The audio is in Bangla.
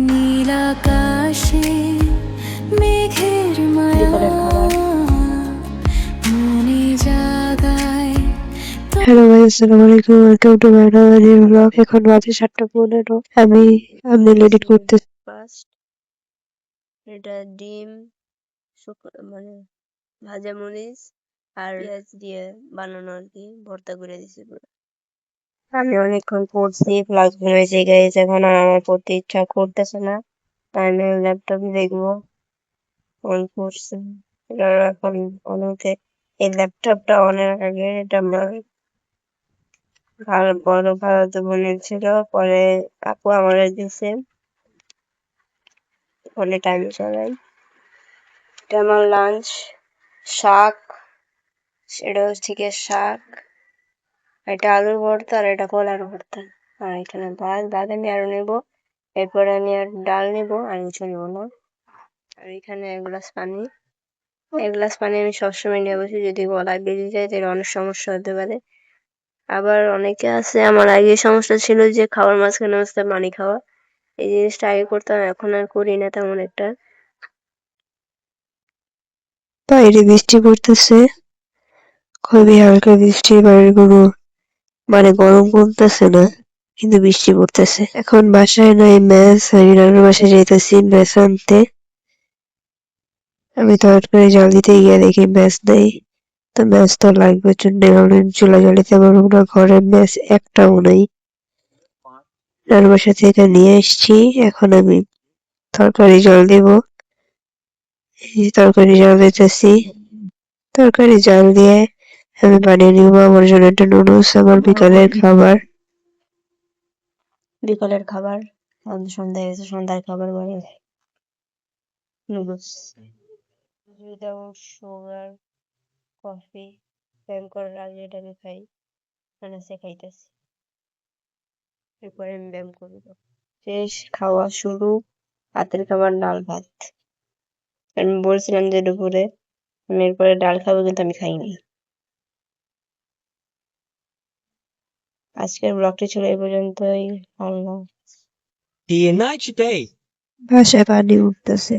নীল আকাশে মেঘের মায়া মনে জাগায়। হ্যালো ভাই, আসসালামু আলাইকুম, welcome to my another new blog. এখন বাজে 7:15। আমি এডিট করতে ফার্স্ট এটা ডিম মানে ভাজা মরিচ আর পেঁয়াজ দিয়ে বানানো আর কি, ভর্তা করে দিছি পুরো। আমি অনেকক্ষণ পড়ছি, ক্লাস হয়েছে গাইজ, এখন আর আমার পড়তে ইচ্ছা করতেছে না, তাই আমি ল্যাপটপে দেখবো। অন করছি এটা এখন অনেকে এই ল্যাপটপটা অনেক আগে এটা আমার বড় খালাতো বোনের ছিল, পরে আপু আমার দিছে, ফোনে টাইম চালাই। এটা আমার লাঞ্চ, শাক, সেটা হচ্ছে গিয়ে শাক, এটা আলুর ভর্তা আর এটা কলার ভর্তা, আর এখানে ভাত আমি আরো নেবো, এরপরে আমি আর ডাল নেবো আর কিছু নেবো না। আর এখানে এক গ্লাস পানি আমি সবসময় নিয়ে বসি, যদি গলায় বেরিয়ে যায় তাহলে অনেক সমস্যা হতে পারে। আবার অনেকে আছে, আমার আগে সমস্যা ছিল যে খাওয়ার মাঝখানে পানি খাওয়া, এই জিনিসটা আগে করতাম, এখন আর করি না তেমন একটা। বাইরে বৃষ্টি পড়তেছে, খুবই হালকা বৃষ্টি। বাইরে কোনো গরম কমতেছে না, কিন্তু বৃষ্টি পড়তেছে। এখন বাসায় নাই ম্যাচ, আমি নানুর বাসায় যাইতেছি ম্যাচ আনতে। আমি তো হঠাৎ করে জল দিতে গিয়ে দেখি ম্যাচ নেই, তো ম্যাচ তো লাগবে জন্য চুলা জ্বালিতে পারবো না, ঘরে ম্যাচ একটাও নাই। নানুর বাসা থেকে নিয়ে এসছি, এখন আমি তরকারি জল দিব। এই তরকারি জল দিতেছি, তরকারি জল দিয়ে আমি বানিয়ে নিব আমার জন্য একটা নুডলস, আমার বিকালের খাবার। বিকালের খাবার, সন্ধ্যা গেছে, সন্ধ্যার খাবার বানিয়ে নুডলস উইদাউট সুগার, কফি। ব্যায়াম করার আগে এটা আমি খাই, খাইতেছি, এরপরে আমি ব্যায়াম করবো। শেষ খাওয়া শুরু, রাতের খাবার ডাল ভাত। আমি বলছিলাম যে দুপুরে আমি এরপরে ডাল খাবো, কিন্তু আমি খাইনি। আজকের ব্লগটি ছিল এই পর্যন্তই। আল্লাহ। বাসায় পানি উঠতেছে।